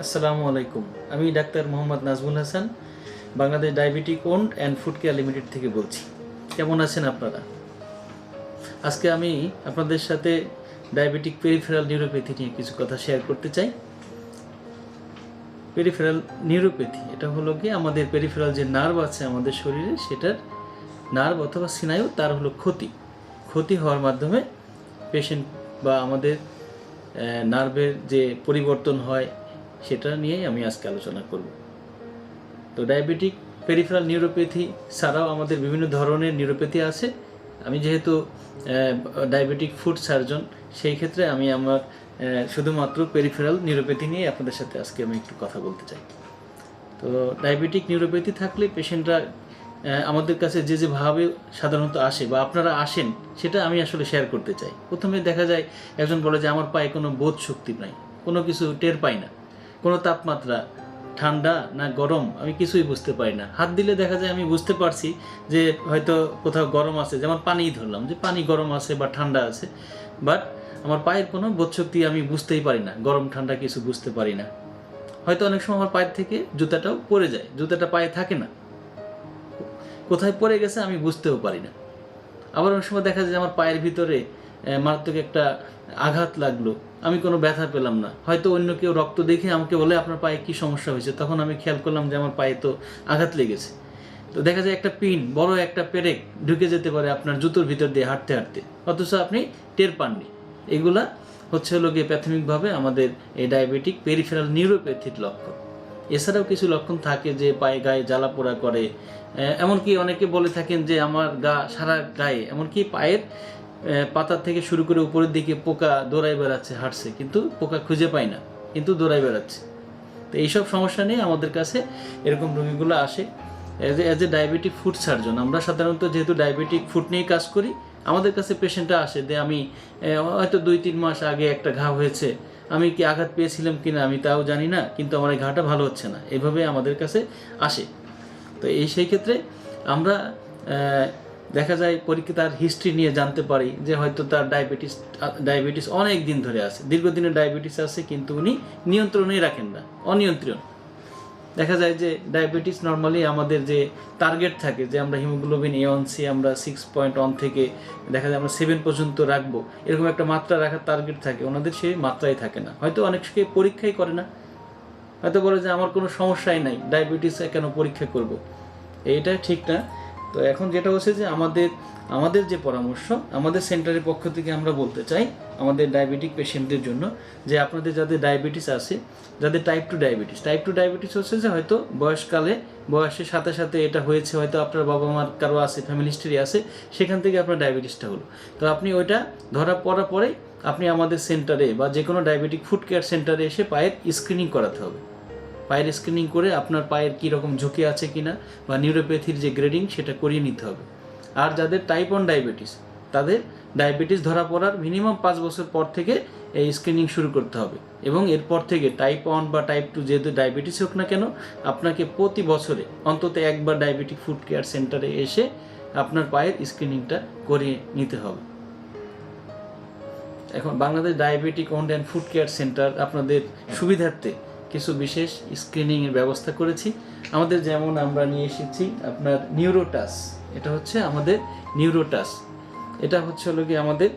আসসালামু আলাইকুম। আমি doctor Mohammad Nazmul Hasan, Bangladesh diabetic owned and food care limited থেকে বলছি। কেমন আছেন আপনারা? আজকে আমি আপনাদের সাথে ডায়াবেটিক পেরিফেরাল নিউরোপ্যাথি নিয়ে কিছু কথা শেয়ার করতে চাই। পেরিফেরাল নিউরোপ্যাথি এটা হলো কি আমাদের পেরিফেরাল যে নার্ভ আছে আমাদের শরীরে, সেটার নার্ভ অথবা স্নায়ু তার হলো ক্ষতি হওয়ার মাধ্যমে পেশেন্ট বা আমাদের নার্ভের যে পরিবর্তন হয় সেটা নিয়েই আমি আজকে আলোচনা করব। তো ডায়াবেটিক পেরিফেরাল নিউরোপ্যাথি ছাড়াও আমাদের বিভিন্ন ধরনের নিউরোপ্যাথি আছে। আমি যেহেতু ডায়াবেটিক ফুড সার্জন, সেই ক্ষেত্রে আমি আমার শুধুমাত্র পেরিফেরাল নিউরোপ্যাথি নিয়ে আপনাদের সাথে আজকে আমি একটু কথা বলতে চাই। তো ডায়াবেটিক নিউরোপ্যাথি থাকলে পেশেন্টরা আমাদের কাছে যেভাবে সাধারণত আসে বা আপনারা আসেন, সেটা আমি আসলে শেয়ার করতে চাই। প্রথমে দেখা যায় একজন বলে যে আমার পায়ে কোনো বোধ শক্তি নাই, কোনো কিছু টের পাই না, কোনো তাপমাত্রা ঠান্ডা না গরম আমি কিছুই বুঝতে পারি না। হাত দিলে দেখা যায় আমি বুঝতে পারছি যে হয়তো কোথাও গরম আছে, যেমন পানিই ধরলাম যে পানি গরম আছে বা ঠান্ডা আছে, বাট আমার পায়ের কোনো বোধশক্তি আমি বুঝতেই পারি না, গরম ঠান্ডা কিছু বুঝতে পারি না। হয়তো অনেক সময় আমার পায়ের থেকে জুতাটাও পরে যায়, জুতাটা পায়ে থাকে না, কোথায় পড়ে গেছে আমি বুঝতেও পারি না। আবার অনেক সময় দেখা যায় যে আমার পায়ের ভিতরে মারাত্মক একটা আঘাত লাগলো, আমি কোনো ব্যথা পেলাম না। হয়তো অন্য কেউ রক্ত দেখে আমাকে বলে আপনার পায়ে কী সমস্যা হয়েছে, তখন আমি খেয়াল করলাম যে আমার পায়ে তো আঘাত লেগেছে। তো দেখা যায় একটা পিন, বড় একটা পেরেক ঢুকে যেতে পারে আপনার জুতোর ভিতর দিয়ে হাঁটতে হাঁটতে, অথচ আপনি টের পাননি। এগুলা হলো গিয়ে প্রাথমিকভাবে আমাদের এই ডায়াবেটিক পেরিফেরাল নিউরোপ্যাথির লক্ষণ। এছাড়াও কিছু লক্ষণ থাকে যে পায়ে গায়ে জ্বালা পোড়া করে, এমনকি অনেকে বলে থাকেন যে আমার সারা গায়ে, এমনকি পায়ের পাতা থেকে শুরু করে উপরের দিকে পোকা দৌড়াই বেড়াচ্ছে, হাঁটছে কিন্তু পোকা খুঁজে পায় না, কিন্তু দৌড়াই বেড়াচ্ছে। তো এইসব সমস্যা নিয়ে আমাদের কাছে এরকম রোগীগুলো আসে। As a diabetic food surgeon, আমরা সাধারণত যেহেতু ডায়াবেটিক ফুড নিয়ে কাজ করি, আমাদের কাছে পেশেন্টটা আসে যে আমি হয়তো 2-3 মাস আগে একটা ঘা হয়েছে, আমি কি আঘাত পেয়েছিলাম কিনা আমি তাও জানি না, কিন্তু আমার এই ঘাটা ভালো হচ্ছে না, এভাবে আমাদের কাছে আসে। তো সেই ক্ষেত্রে আমরা দেখা যায় পরীক্ষা তার হিস্ট্রি নিয়ে জানতে পারি যে হয়তো তার ডায়াবেটিস অনেক দিন ধরে আছে, দীর্ঘদিনের ডায়াবেটিস আছে, কিন্তু উনি নিয়ন্ত্রণেই রাখেন না, অনিয়ন্ত্রণ। দেখা যায় যে ডায়াবেটিস নর্মালি আমাদের যে টার্গেট থাকে যে আমরা হিমোগ্লোবিন A1C আমরা 6.1 থেকে দেখা যায় আমরা 7 পর্যন্ত রাখবো, এরকম একটা মাত্রা রাখার টার্গেট থাকে, ওনাদের সেই মাত্রাই থাকে না। হয়তো অনেককে পরীক্ষাই করে না, হয়তো বলে যে আমার কোনো সমস্যাই নাই, ডায়াবেটিস কেন পরীক্ষা করব, এইটা ঠিক না। তো এখন যেটা হচ্ছে যে আমাদের যে পরামর্শ আমাদের সেন্টারের পক্ষ থেকে আমরা বলতে চাই আমাদের ডায়াবেটিক পেশেন্টদের জন্য, যে আপনাদের যাদের ডায়াবেটিস আছে, যাদের টাইপ 2 ডায়াবেটিস হচ্ছে যে হয়তো বয়সের সাথে সাথে এটা হয়েছে, হয়তো আপনার বাবা মার কারো আছে, ফ্যামিলি হিস্ট্রি আছে, সেখান থেকে আপনার ডায়াবেটিসটা হলো। তো আপনি ওইটা ধরা পড়ার পরেই আপনি আমাদের সেন্টারে বা যে কোনো ডায়াবেটিক ফুড কেয়ার সেন্টারে এসে পায়ের স্ক্রিনিং করাতে হবে। পায়ের স্ক্রিনিং করে আপনার পায়ের কী রকম ঝুঁকি আছে কিনা বা নিউরোপ্যাথির যে গ্রেডিং সেটা করিয়ে নিতে হবে। আর যাদের টাইপ 1 ডায়াবেটিস, তাদের ডায়াবেটিস ধরা পড়ার মিনিমাম 5 বছর পর থেকে এই স্ক্রিনিং শুরু করতে হবে, এবং এরপর থেকে টাইপ 1 বা টাইপ 2 যেহেতু ডায়াবেটিস হোক না কেন, আপনাকে প্রতি বছরে অন্তত একবার ডায়াবেটিক ফুড কেয়ার সেন্টারে এসে আপনার পায়ের স্ক্রিনিংটা করিয়ে নিতে হবে। এখন Bangladesh diabetic owned and food care center আপনাদের সুবিধার্থে কিছু বিশেষ স্ক্রিনিংয়ের ব্যবস্থা করেছি। আমাদের যেমন আমরা নিয়ে এসেছি আপনার নিউরোটাস, এটা হচ্ছে আমাদের নিউরোটাস, এটা হলো কি আমাদের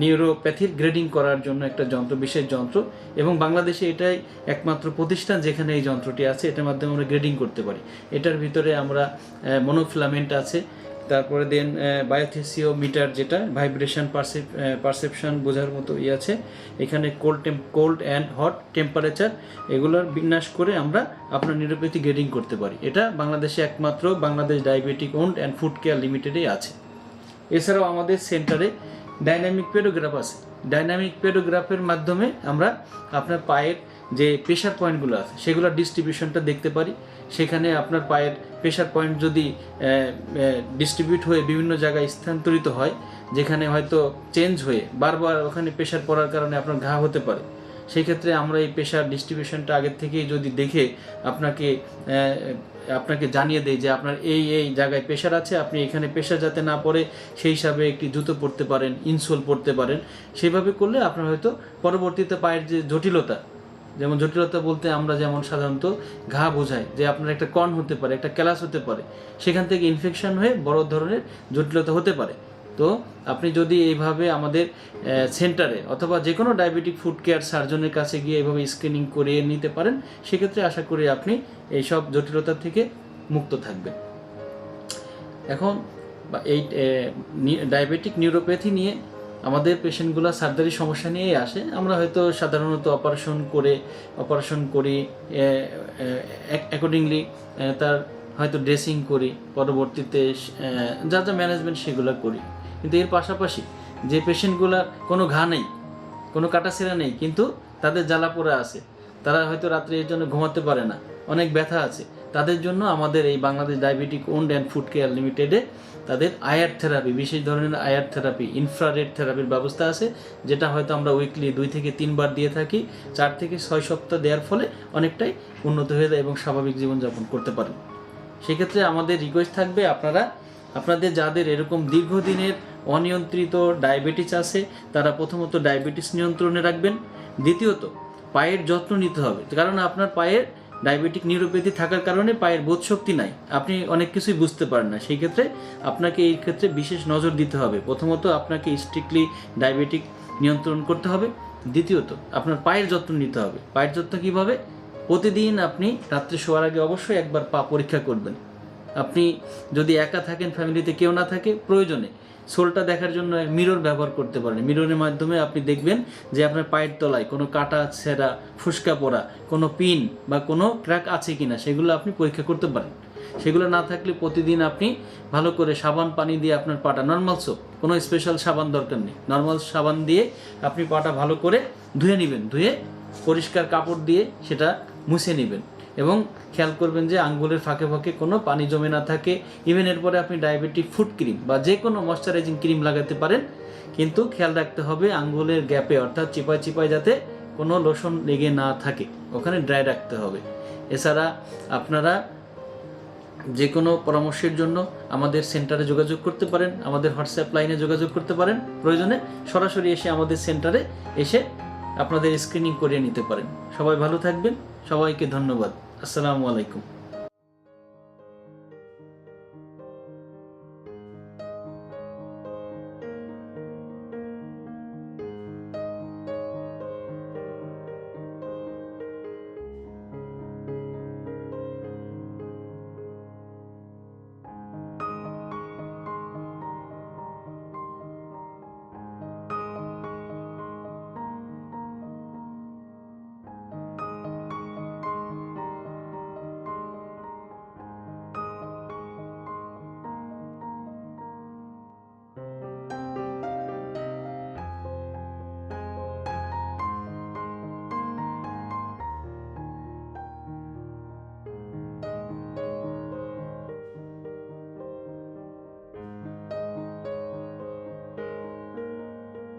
নিউরোপ্যাথির গ্রেডিং করার জন্য একটা বিশেষ যন্ত্র, এবং বাংলাদেশে এটাই একমাত্র প্রতিষ্ঠান যেখানে এই যন্ত্রটি আছে, এটার মাধ্যমে আমরা গ্রেডিং করতে পারি। এটার ভিতরে আমরা মনোফিলামেন্ট আছে, তারপরে দেন বায়োথেসিওমিটার, যেটা ভাইব্রেশন পারসেপশন বোঝার মতো আছে। এখানে কোল্ড অ্যান্ড হট টেম্পারেচার এগুলোর বিন্যাস করে আমরা আপনার নিউরোপ্যাথি গ্রেডিং করতে পারি। এটা বাংলাদেশে একমাত্র Bangladesh diabetic owned and food care লিমিটেডেই আছে। এছাড়াও আমাদের সেন্টারে ডাইনামিক পেডোগ্রাফ আছে। ডাইনামিক পেডোগ্রাফের মাধ্যমে আমরা আপনার পায়ের যে প্রেশার পয়েন্টগুলো আছে সেগুলোর ডিস্ট্রিবিউশনটা দেখতে পারি। সেখানে আপনার পায়ের প্রেশার পয়েন্ট যদি ডিস্ট্রিবিউট হয়ে বিভিন্ন জায়গায় স্থানান্তরিত হয়, যেখানে হয়তো চেঞ্জ হয়ে বারবার ওখানে প্রেশার পড়ার কারণে আপনার ঘা হতে পারে, সেই ক্ষেত্রে আমরা এই প্রেশার ডিস্ট্রিবিউশনটা আগের থেকেই যদি দেখে আপনাকে জানিয়ে দেয় যে আপনার এই জায়গায় প্রেশার আছে, আপনি এখানে প্রেশার যাতে না পড়ে সেই হিসাবে একটি জুতো পরতে পারেন, ইনসোল পরতে পারেন। সেইভাবে করলে আপনার হয়তো পরবর্তীতে পায়ের যে জটিলতা যেমন জটিলতা বলতে আমরা যেমন সাধারণত ঘা বোঝাই যে আপনার একটা কর্ন হতে পারে, একটা ক্যালাস হতে পারে, সেখান থেকে ইনফেকশন হয়ে বড় ধরনের জটিলতা হতে পারে। তো আপনি যদি এইভাবে আমাদের সেন্টারে অথবা যে কোনো ডায়াবেটিক ফুড কেয়ার সার্জনের কাছে গিয়ে এইভাবে স্ক্রিনিং করিয়ে নিতে পারেন, সেক্ষেত্রে আশা করি আপনি এইসব জটিলতা থেকে মুক্ত থাকবেন। এখন এই ডায়াবেটিক নিউরোপ্যাথি নিয়ে আমাদের পেশেন্টগুলো সার্জারি সমস্যা নিয়েই আসে। আমরা হয়তো সাধারণত অপারেশন করি, অ্যাকর্ডিংলি তার হয়তো ড্রেসিং করি, পরবর্তীতে যা যা ম্যানেজমেন্ট সেগুলো করি। কিন্তু এর পাশাপাশি যে পেশেন্টগুলোর কোনো ঘা নেই, কোনো কাটাছেঁড়া নেই, কিন্তু তাদের জ্বালাপোড়া আছে, তারা হয়তো রাত্রে এর জন্য ঘুমাতে পারে না, অনেক ব্যথা আছে, তাদের জন্য আমাদের এই Bangladesh diabetic owned and food care লিমিটেডে তাদের আয়ার থেরাপি, বিশেষ ধরনের আয়ার থেরাপি, ইনফ্রারেড থেরাপির ব্যবস্থা আছে, যেটা হয়তো আমরা উইকলি 2 থেকে 3 বার দিয়ে থাকি। 4 থেকে 6 সপ্তাহ দেওয়ার ফলে অনেকটাই উন্নত হয়ে যায় এবং স্বাভাবিক জীবনযাপন করতে পারেন। সেক্ষেত্রে আমাদের রিকোয়েস্ট থাকবে, আপনাদের যাদের এরকম দীর্ঘদিনের অনিয়ন্ত্রিত ডায়াবেটিস আছে, তারা প্রথমত ডায়াবেটিস নিয়ন্ত্রণে রাখবেন। দ্বিতীয়ত পায়ের যত্ন নিতে হবে, কারণ আপনার পায়ের ডায়াবেটিক নিউরোপ্যাথি থাকার কারণে পায়ের বোধশক্তি নাই, আপনি অনেক কিছুই বুঝতে পারেন না। সেই ক্ষেত্রে আপনাকে এই ক্ষেত্রে বিশেষ নজর দিতে হবে। প্রথমত আপনাকে স্ট্রিক্টলি ডায়াবেটিক নিয়ন্ত্রণ করতে হবে। দ্বিতীয়ত আপনার পায়ের যত্ন নিতে হবে। পায়ের যত্ন কীভাবে? প্রতিদিন আপনি রাত্রে শোয়ার আগে অবশ্যই একবার পা পরীক্ষা করবেন। আপনি যদি একা থাকেন, ফ্যামিলিতে কেউ না থাকে, প্রয়োজনে সোলটা দেখার জন্য মিরর ব্যবহার করতে পারেন। মিররের মাধ্যমে আপনি দেখবেন যে আপনার পায়ের তলায় কোনো কাটা ছেঁড়া, ফুসকা পড়া, কোনো পিন বা কোনো ক্র্যাক আছে কিনা সেগুলো আপনি পরীক্ষা করতে পারেন। সেগুলো না থাকলে প্রতিদিন আপনি ভালো করে সাবান পানি দিয়ে আপনার পাটা, নর্মাল সোপ, কোনো স্পেশাল সাবান দরকার নেই, নর্মাল সাবান দিয়ে আপনি পাটা ভালো করে ধুয়ে নেবেন। ধুয়ে পরিষ্কার কাপড় দিয়ে সেটা মুছে নেবেন এবং খেয়াল করবেন যে আঙ্গুলের ফাঁকে ফাঁকে কোনো পানি জমে না থাকে। ইভেন এরপরে আপনি ডায়াবেটিক ফুট ক্রিম বা যে কোনো ময়শ্চারাইজিং ক্রিম লাগাতে পারেন, কিন্তু খেয়াল রাখতে হবে আঙ্গুলের গ্যাপে, অর্থাৎ চিপায় চিপায় যাতে কোনো লোশন লেগে না থাকে, ওখানে ড্রাই রাখতে হবে। এছাড়া আপনারা যে কোনো পরামর্শের জন্য আমাদের সেন্টারে যোগাযোগ করতে পারেন, আমাদের হোয়াটসঅ্যাপ লাইনে যোগাযোগ করতে পারেন। প্রয়োজনে সরাসরি এসে আমাদের সেন্টারে এসে আপনাদের স্ক্রিনিং করিয়ে নিতে পারেন। সবাই ভালো থাকবেন, সবাইকে ধন্যবাদ। আসসালামু আলাইকুম।